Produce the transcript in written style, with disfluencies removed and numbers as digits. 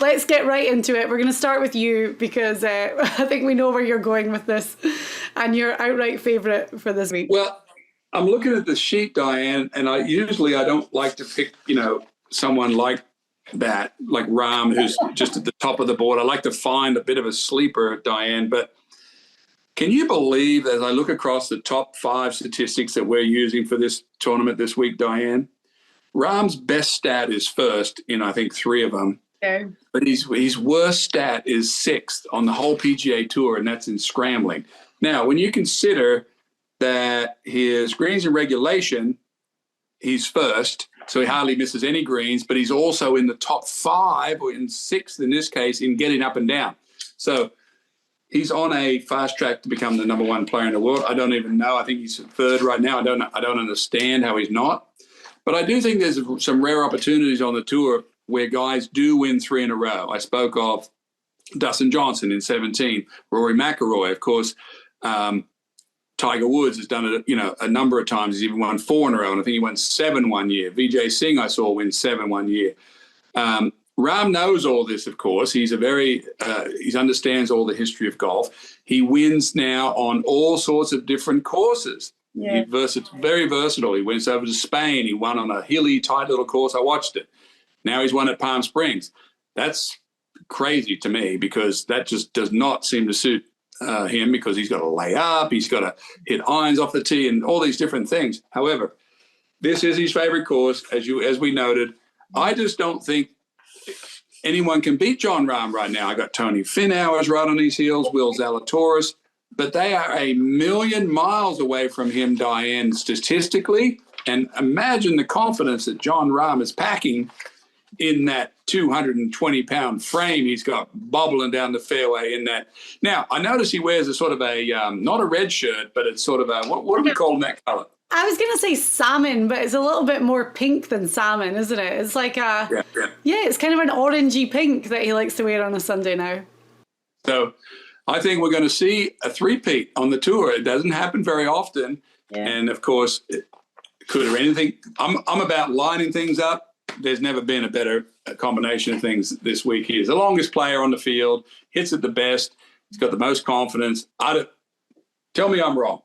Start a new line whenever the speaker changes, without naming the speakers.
let's get right into it. We're going to start with you because I think we know where you're going with this and your outright favourite for this week.
Well, I'm looking at the sheet, Diane, and I don't like to pick, someone like that, like Rahm, who's just at the top of the board. I like to find a bit of a sleeper, Diane. But can you believe, as I look across the top 5 statistics that we're using for this tournament this week, Diane, Rahm's best stat is first in, I think, 3 of them.
Okay.
But his worst stat is 6th on the whole PGA Tour, and that's in scrambling. Now, when you consider that his greens in regulation, he's first, so he hardly misses any greens, but he's also in the top 5, or in 6th in this case, in getting up and down. So he's on a fast track to become the number 1 player in the world. I don't even know. I think he's 3rd right now. I don't understand how he's not. But I do think there's some rare opportunities on the tour where guys do win 3 in a row. I spoke of Dustin Johnson in 17, Rory McIlroy, of course. Tiger Woods has done it, a number of times. He's even won 4 in a row, and I think he won 7 one year. Vijay Singh I saw win 7 one year. Rahm knows all this, of course. He's he understands all the history of golf. He wins now on all sorts of different courses.
Yeah.
He's very versatile. He went over to Spain. He won on a hilly, tight little course. I watched it. Now he's won at Palm Springs. That's crazy to me because that just does not seem to suit him, because he's got to lay up, he's got to hit irons off the tee and all these different things. However, this is his favorite course, as we noted. I just don't think anyone can beat Jon Rahm right now. I got Tony Finau's right on his heels, Will Zalatoris, but they are a million miles away from him, Diane, statistically. And imagine the confidence that Jon Rahm is packing in that 220-pound frame he's got bobbling down the fairway in that. Now, I notice he wears a sort of a, not a red shirt, but it's sort of a, what do we call that color?
I was going to say salmon, but it's a little bit more pink than salmon, isn't it? It's like it's kind of an orangey pink that he likes to wear on a Sunday now.
So I think we're going to see a three-peat on the tour. It doesn't happen very often. Yeah. And, of course, I'm about lining things up. There's never been a better combination of things this week. He is the longest player on the field, hits it the best. He's got the most confidence. Tell me I'm wrong.